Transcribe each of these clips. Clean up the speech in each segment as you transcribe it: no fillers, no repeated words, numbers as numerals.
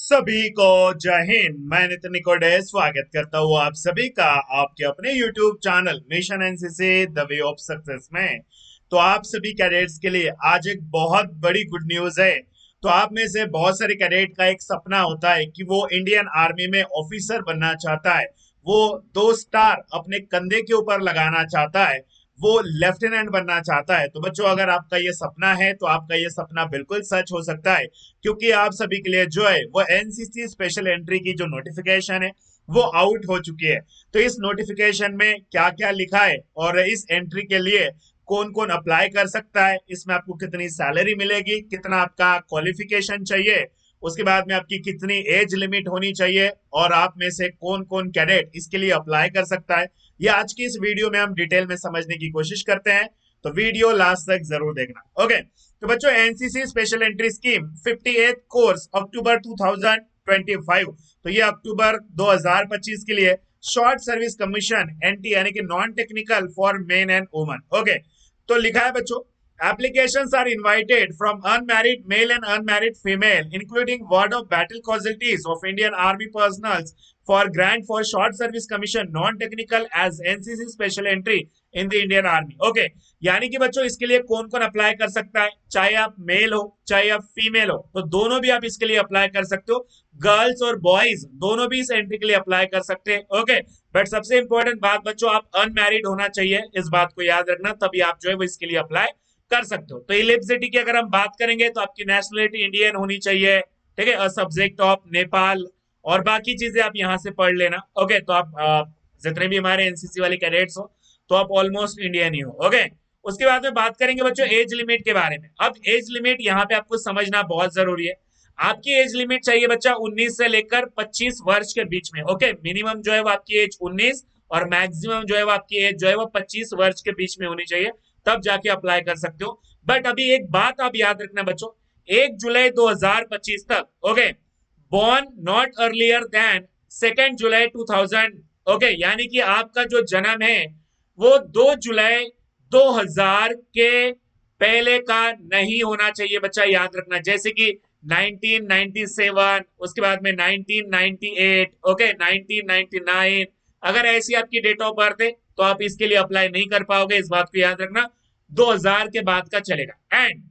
सभी को जय हिंद। मैं नितिन निकोडे स्वागत करता हूँ आप सभी का आपके अपने YouTube channel mission NCC the way of success में। तो आप सभी कैडेट्स के लिए आज एक बहुत बड़ी गुड न्यूज है। तो आप में से बहुत सारे कैडेट का एक सपना होता है कि वो इंडियन आर्मी में ऑफिसर बनना चाहता है, वो 2 स्टार अपने कंधे के ऊपर लगाना चाहता है, वो लेफ्टिनेंट बनना चाहता है। तो बच्चों, अगर आपका ये सपना है तो आपका ये सपना बिल्कुल सच हो सकता है, क्योंकि आप सभी के लिए जो है वो एनसीसी स्पेशल एंट्री की जो नोटिफिकेशन है वो आउट हो चुकी है। तो इस नोटिफिकेशन में क्या क्या लिखा है और इस एंट्री के लिए कौन कौन अप्लाई कर सकता है, इसमें आपको कितनी सैलरी मिलेगी, कितना आपका क्वालिफिकेशन चाहिए, उसके बाद में आपकी कितनी एज लिमिट होनी चाहिए और आप में से कौन कौन कैडेट इसके लिए अप्लाई कर सकता है, ये आज की इस वीडियो में हम डिटेल में समझने की कोशिश करते हैं। तो वीडियो लास्ट तक जरूर देखना। ओके, तो बच्चों, NCC special entry scheme 58th course October 2025, तो ये अक्टूबर 2025 के लिए शॉर्ट सर्विस कमीशन एनटी यानी कि non technical for main and woman. Okay, तो लिखा है बच्चों, applications are invited from unmarried male and unmarried female, including ward of battle casualties of Indian Army personnel for grant for short service commission non-technical as NCC special entry in the Indian Army. Okay, यानी कि बच्चों इसके लिए कौन कौन apply कर सकता है, चाहे आप मेल हो चाहे आप फीमेल हो, तो दोनों भी आप इसके लिए अप्लाई कर सकते हो। गर्ल्स और बॉयज दोनों भी इस एंट्री के लिए अप्लाई कर सकते हैं। ओके, बट सबसे इंपॉर्टेंट बात बच्चों, आप अनमैरिड होना चाहिए, इस बात को याद रखना, तभी आप जो है वो इसके लिए अप्लाई कर सकते हो। तो एलिजिबिलिटी की अगर हम बात करेंगे तो आपकी नेशनलिटी इंडियन होनी चाहिए, ठीक है, सब्जेक्ट ऑफ नेपाल, और बाकी चीजें आप यहाँ से पढ़ लेना। ओके, तो आप जितने भी हमारे एनसीसी वाले कैडेट्स हो तो आप ऑलमोस्ट इंडियन ही हो। ओके, उसके बाद में बात करेंगे बच्चों एज लिमिट के बारे में। अब एज लिमिट यहाँ पे आपको समझना बहुत जरूरी है। आपकी एज लिमिट चाहिए बच्चा 19 से लेकर 25 वर्ष के बीच में। ओके, मिनिमम जो है वो आपकी एज 19 और मैक्सिमम जो है वो आपकी एज जो है वो 25 वर्ष के बीच में होनी चाहिए, तब जाके अप्लाई कर सकते हो। बट अभी एक बात आप याद रखना बच्चों, 1 जुलाई 2025 तक, okay, born not earlier than 2 July 2000, okay, यानी कि आपका जो जन्म है वो 2 जुलाई 2000 के पहले का नहीं होना चाहिए बच्चा, याद रखना। जैसे कि 1997, उसके बाद में 1998, ओके, 1999, अगर ऐसी आपकी डेट ऑफ बर्थ है तो आप इसके लिए अप्लाई नहीं कर पाओगे, इस बात को याद रखना। 2000 के बाद का चलेगा। एंड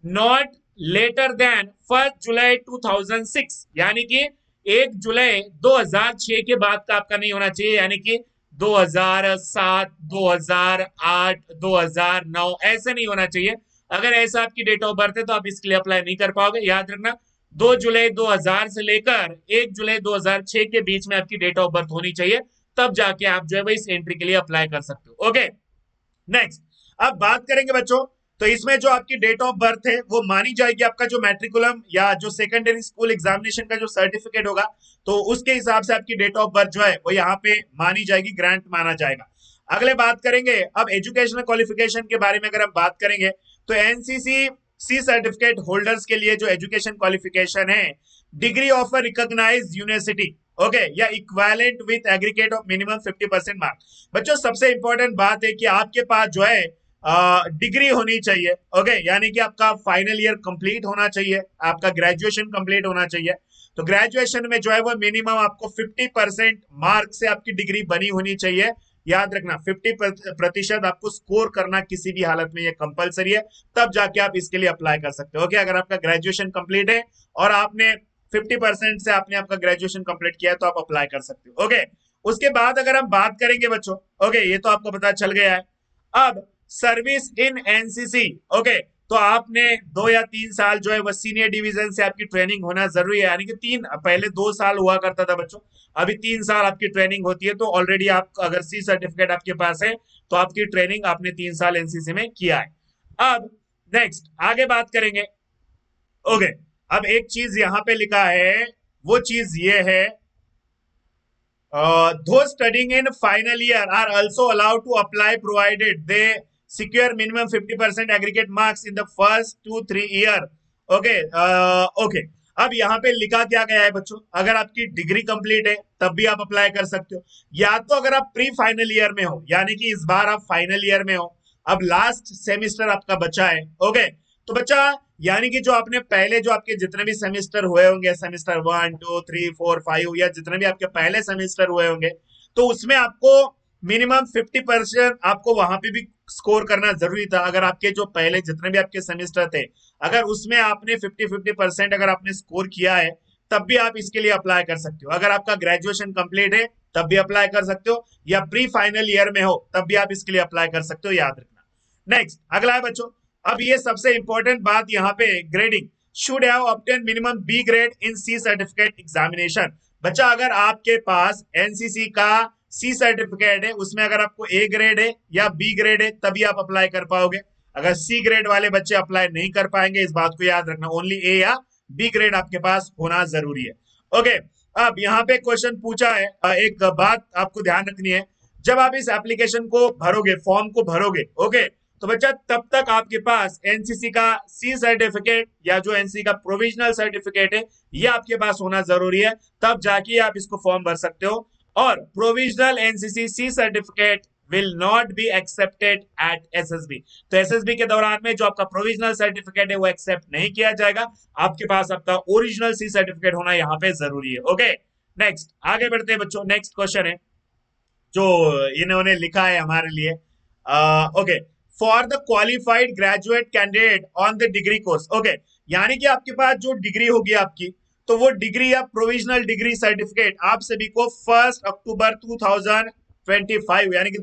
नॉट लेटर देन 1 जुलाई 2006, यानी कि 1 जुलाई 2006 के बाद का आपका नहीं होना चाहिए, यानी कि 2007, 2008, 2009 ऐसे नहीं होना चाहिए। अगर ऐसा आपकी डेट ऑफ बर्थ है तो आप इसके लिए अप्लाई नहीं कर पाओगे, याद रखना। 2 जुलाई 2000 से लेकर 1 जुलाई 2006 के बीच में आपकी डेट ऑफ बर्थ होनी चाहिए, तब जाके आप जो है इस एंट्री के लिए अप्लाई कर सकते हो। ओके, नेक्स्ट, अब बात करेंगे बच्चों, तो इसमें जो आपकी डेट ऑफ बर्थ है वो मानी जाएगी, आपका जो मैट्रिकुलम या जो सेकेंडरी स्कूल एग्जामिनेशन का जो सर्टिफिकेट होगा तो उसके हिसाब से आपकी डेट ऑफ बर्थ जो है वो यहाँ पे मानी जाएगी, ग्रांट माना जाएगा। अगले बात करेंगे अब एजुकेशनल क्वालिफिकेशन के बारे में। अगर हम बात करेंगे तो एनसीसी सी सर्टिफिकेट होल्डर्स के लिए जो एजुकेशन क्वालिफिकेशन है, degree of a recognised university, okay, या equivalent with aggregate of minimum 50% marks. बच्चों सबसे इंपॉर्टेंट बात है कि आपके पास जो है डिग्री होनी चाहिए। ओके, यानी कि आपका फाइनल ईयर कंप्लीट होना चाहिए, आपका ग्रेजुएशन कंप्लीट होना चाहिए। तो ग्रेजुएशन में जो है वो मिनिमम आपको 50% मार्क से आपकी डिग्री बनी होनी चाहिए, याद रखना। 50% आपको स्कोर करना किसी भी हालत में ये कंपलसरी है, तब जाके आप इसके लिए अप्लाई कर सकते हो। ओके, अगर आपका ग्रेजुएशन कंप्लीट है और आपने 50% से आपने आपका ग्रेजुएशन कंप्लीट किया है तो आप अप्लाई कर सकते हो। ओके, उसके बाद अगर हम बात करेंगे बच्चों, ओके, ये तो आपको पता चल गया है। अब सर्विस इन एनसीसी, ओके, तो आपने 2 या 3 साल जो है वो सीनियर डिवीजन से आपकी ट्रेनिंग होना जरूरी है, यानी कि पहले 2 साल हुआ करता था बच्चों, अभी 3 साल आपकी ट्रेनिंग होती है। तो ऑलरेडी आप अगर सी सर्टिफिकेट आपके पास है तो आपकी ट्रेनिंग आपने 3 साल एनसीसी में किया है। अब नेक्स्ट आगे बात करेंगे। ओके, अब एक चीज यहाँ पे लिखा है, वो चीज ये है, those studying in final year are also allowed to apply provided they secure minimum 50% aggregate marks in the first 2-3 year। Okay, okay, अब यहाँ पे लिखा क्या गया है बच्चों, अगर आपकी डिग्री कंप्लीट है तब भी आप अप्लाई कर सकते हो, या तो अगर आप प्री फाइनल ईयर में हो, यानी कि इस बार आप फाइनल ईयर में हो, अब लास्ट सेमिस्टर आपका बचा है। ओके, तो बच्चा यानी कि जो आपने पहले जो आपके जितने भी सेमेस्टर हुए होंगे, सेमेस्टर 1 2 3 4 5 या जितने भी आपके पहले सेमेस्टर हुए होंगे, तो उसमें आपको मिनिमम 50% आपको वहां पे भी स्कोर करना जरूरी था। अगर आपके जो पहले जितने भी आपके सेमेस्टर थे, अगर उसमें आपने 50% अगर आपने स्कोर किया है, तब भी आप इसके लिए अप्लाई कर सकते हो। अगर आपका ग्रेजुएशन कंप्लीट है तब भी अप्लाई कर सकते हो, या प्री फाइनल ईयर में हो तब भी आप इसके लिए अप्लाई कर सकते हो, याद रखना। नेक्स्ट अगला है बच्चों, अब ये सबसे इंपॉर्टेंट बात यहाँ पे, grading should have obtain minimum B grade in C certificate examination. बच्चा अगर आपके पास एनसीसी का सी सर्टिफिकेट है, उसमें अगर आपको ए ग्रेड है या बी ग्रेड है तभी आप अप्लाई कर पाओगे। अगर सी ग्रेड वाले बच्चे अप्लाई नहीं कर पाएंगे, इस बात को याद रखना, ओनली ए या बी ग्रेड आपके पास होना जरूरी है। ओके, अब यहाँ पे क्वेश्चन पूछा है, एक बात आपको ध्यान रखनी है, जब आप इस एप्लीकेशन को भरोगे, फॉर्म को भरोगे, ओके, तो बच्चा तब तक आपके पास एनसीसी का सी सर्टिफिकेट या जो एनसीसी का प्रोविजनल सर्टिफिकेट है ये आपके पास होना जरूरी है, तब जाके आप इसको फॉर्म भर सकते हो। और provisional NCC C certificate will not be accepted at SSB. तो एसएसबी के दौरान में जो आपका प्रोविजनल सर्टिफिकेट है वो एक्सेप्ट नहीं किया जाएगा, आपके पास आपका ओरिजिनल सी सर्टिफिकेट होना यहाँ पे जरूरी है। ओके, नेक्स्ट आगे बढ़ते हैं बच्चों। नेक्स्ट क्वेश्चन है जो इन्होंने लिखा है हमारे लिए, okay, for the qualified graduate candidate on the degree course. Okay, यानी कि आपके पास जो डिग्री होगी आपकी, तो वो डिग्री या प्रोविजनल डिग्री सर्टिफिकेट आप सभी को 1 अक्टूबर 2025 यानी कि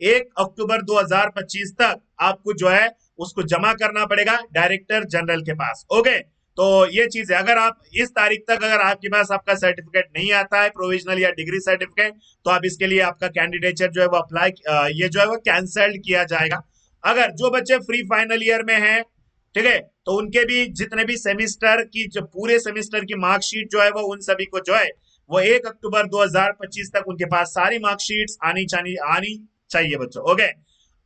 1 अक्टूबर 2025 तक आपको जो है उसको जमा करना पड़ेगा डायरेक्टर जनरल के पास। ओके, तो ये चीज है, अगर आप इस तारीख तक अगर आपके पास आपका सर्टिफिकेट नहीं आता है, प्रोविजनल या डिग्री सर्टिफिकेट, तो आप इसके लिए आपका कैंडिडेचर जो है वो अप्लाई, ये जो है वो कैंसल्ड किया जाएगा। अगर जो बच्चे फ्री फाइनल ईयर में हैं, ठीक है, तो उनके भी जितने भी सेमिस्टर की जो पूरे सेमिस्टर की मार्कशीट जो है वो उन सभी को जो है वो 1 अक्टूबर 2025 तक उनके पास सारी मार्कशीट आनी चाहिए बच्चों। ओके,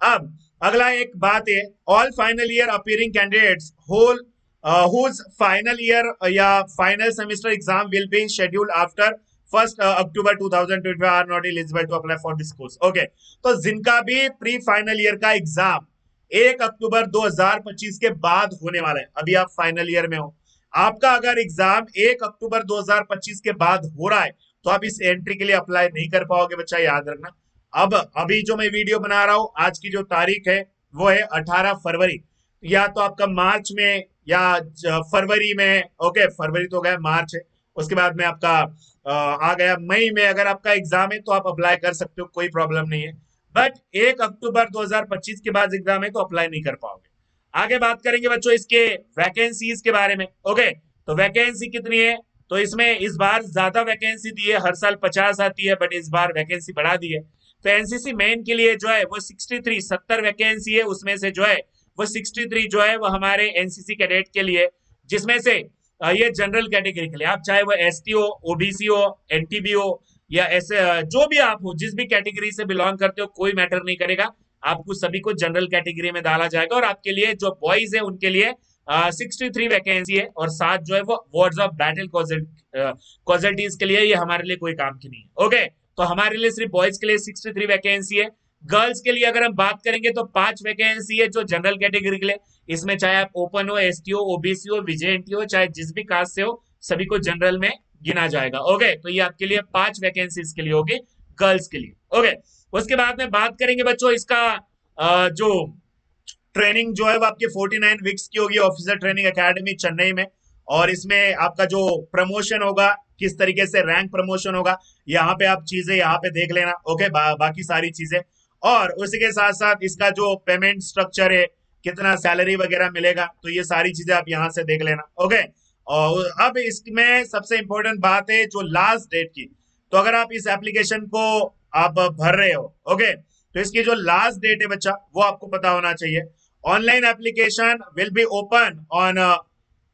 अब अगला एक बात है, all final year appearing candidates whole whose final year या final semester exam will be scheduled after 1 October 2025 are not eligible to apply for this course. Okay, तो जिनका भी प्री फाइनल ईयर का एग्जाम 1 अक्टूबर 2025 के बाद होने वाला है, अभी आप फाइनल ईयर में हो, आपका अगर एग्जाम 1 अक्टूबर 2025 के बाद हो रहा है, तो आप इस एंट्री के लिए अप्लाई नहीं कर पाओगे बच्चा, याद रखना। अब अभी जो मैं वीडियो बना रहा हूं, आज की जो तारीख है वो है 18 फरवरी, या तो आपका मार्च में या फरवरी में, ओके, फरवरी तो गया, मार्च है, उसके बाद में आपका आ गया मई में, अगर आपका एग्जाम है तो आप अप्लाई कर सकते हो, कोई प्रॉब्लम नहीं है। बट 1 अक्टूबर 2025 के बाद एग्जाम है तो अप्लाई नहीं कर पाओगे। आगे बात करेंगे बच्चों इसके वैकेंसीज के बारे में। ओके, तो वैकेंसी कितनी है, तो इसमें इस बार ज्यादा वैकेंसी दी है, हर साल 50 आती है, बट इस बार वैकेंसी बढ़ा दी है। तो एनसीसी मेन के लिए जो है वो 70 वैकेंसी है, उसमें से जो है वो 63 जो है वो हमारे एनसीसी कैडेट के लिए, जिसमें से ये जनरल कैटेगरी के लिए, आप चाहे वो एसटी हो, ओबीसी हो, एनटीबी हो, या ऐसे जो भी आप हो, जिस भी कैटेगरी से बिलोंग करते हो, कोई मैटर नहीं करेगा, आपको सभी को जनरल कैटेगरी में डाला जाएगा। और आपके लिए जो बॉयज है उनके लिए 63 वैकेंसी है, और साथ जो है वो वार्ड्स ऑफ बैटल कॉजल्टीज के लिए, ये हमारे लिए कोई काम की नहीं है। ओके, तो हमारे लिए सिर्फ बॉयज के लिए 63 वैकेंसी है। गर्ल्स के लिए अगर हम बात करेंगे तो 5 वैकेंसी है जो जनरल कैटेगरी के लिए, इसमें चाहे आप ओपन हो, एसटी हो, ओबीसी हो, विजेएनटी हो, चाहे जिस भी कास्ट से हो, सभी को जनरल में गिना जाएगा। ओके, तो ये आपके लिए 5 वैकेंसीज के लिए होगी गर्ल्स के लिए। ओके, उसके बाद में बात करेंगे बच्चों इसका जो ट्रेनिंग जो है वो आपके 49 वीक्स की होगी, ऑफिसर ट्रेनिंग एकेडमी चेन्नई में। और इसमें आपका जो प्रमोशन होगा, किस तरीके से रैंक प्रमोशन होगा, यहाँ पे आप चीजें यहाँ पे देख लेना। ओके, बाकी सारी चीजें, और उसी के साथ साथ इसका जो पेमेंट स्ट्रक्चर है, कितना सैलरी वगैरह मिलेगा, तो ये सारी चीजें आप यहाँ से देख लेना। ओके, और अब इसमें सबसे इंपॉर्टेंट बात है जो लास्ट डेट की। तो अगर आप इस एप्लीकेशन को आप भर रहे हो, ओके, तो इसकी जो लास्ट डेट है बच्चा वो आपको पता होना चाहिए। Online application will be open on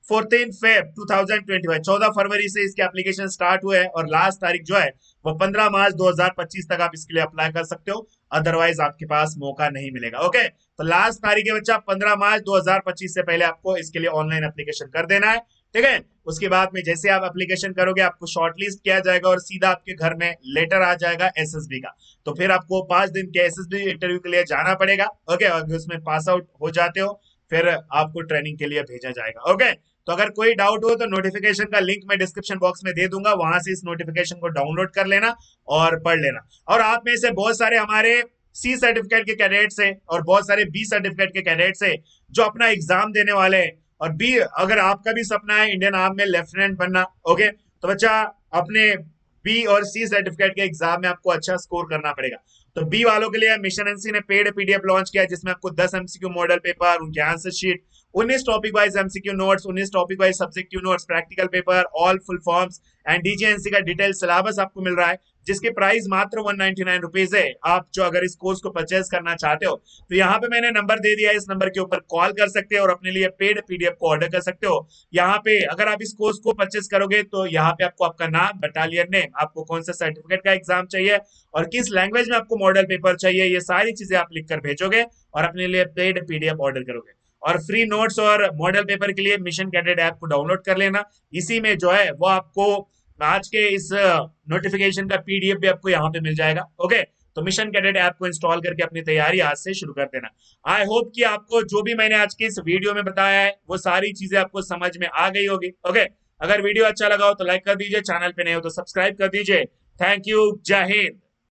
14 Feb 2025, 14 फरवरी से इसके एप्लीकेशन स्टार्ट हुए हैं, और लास्ट तारीख जो है वो 15 मार्च 2025 तक आप इसके लिए अप्लाई कर सकते हो, अदरवाइज आपके पास मौका नहीं मिलेगा। ओके, तो लास्ट तारीख है बच्चा 15 मार्च 2025 से पहले आपको इसके लिए ऑनलाइन एप्लीकेशन कर देना है, ठीक है। उसके बाद में जैसे आप एप्लीकेशन करोगे, आपको शॉर्टलिस्ट किया जाएगा और सीधा आपके घर में लेटर आ जाएगा एसएसबी का। तो फिर आपको 5 दिन के एसएसबी इंटरव्यू के लिए जाना पड़ेगा। ओके, अगर उसमें पास आउट हो जाते हो फिर आपको ट्रेनिंग के लिए भेजा जाएगा। ओके, तो अगर कोई डाउट हो तो नोटिफिकेशन का लिंक मैं डिस्क्रिप्शन बॉक्स में दे दूंगा, वहां से इस नोटिफिकेशन को डाउनलोड कर लेना और पढ़ लेना। और आप में से बहुत सारे हमारे सी सर्टिफिकेट के कैडेट्स है और बहुत सारे बी सर्टिफिकेट के कैडेट्स है जो अपना एग्जाम देने वाले हैं। और बी, अगर आपका भी सपना है इंडियन आर्मी में लेफ्टिनेंट बनना, ओके, तो बच्चा अपने बी और सी सर्टिफिकेट के एग्जाम में आपको अच्छा स्कोर करना पड़ेगा। तो बी वालों के लिए मिशन एनसी ने पेड पीडीएफ लॉन्च किया जिसमें आपको 10 एमसीक्यू मॉडल पेपर, उनके answer sheet, 19 topic wise MCQ notes, 19 topic wise subjective notes, practical paper, all full forms and DGNC का डिटेल सिलेबस आपको मिल रहा है, जिसकी प्राइस मात्र 199 रुपीज है। आप जो अगर इस कोर्स को परचेज करना चाहते हो तो यहाँ पे मैंने नंबर दे दिया है, इस नंबर के ऊपर कॉल कर सकते हो और अपने लिए पेड पीडीएफ को ऑर्डर कर सकते हो। यहाँ पे अगर आप इस कोर्स को परचेज करोगे तो यहाँ पे आपको आपका नाम, बटालियन नेम, आपको कौन सा सर्टिफिकेट का एग्जाम चाहिए और किस लैंग्वेज में आपको मॉडल पेपर चाहिए, ये सारी चीजें आप लिखकर भेजोगे और अपने लिए पेड पीडीएफ ऑर्डर करोगे। और फ्री नोट्स और मॉडल पेपर के लिए मिशन कैडेट ऐप को डाउनलोड कर लेना। इसी में जो है वो आपको आज के इस नोटिफिकेशन का पीडीएफ भी आपको यहाँ पे मिल जाएगा। ओके, तो मिशन कैडेट ऐप को इंस्टॉल करके अपनी तैयारी आज से शुरू कर देना। आई होप कि आपको जो भी मैंने आज के इस वीडियो में बताया है वो सारी चीजें आपको समझ में आ गई होगी। ओके, अगर वीडियो अच्छा लगा हो तो लाइक कर दीजिए, चैनल पे नए हो तो सब्सक्राइब कर दीजिए। थैंक यू, जय हिंद।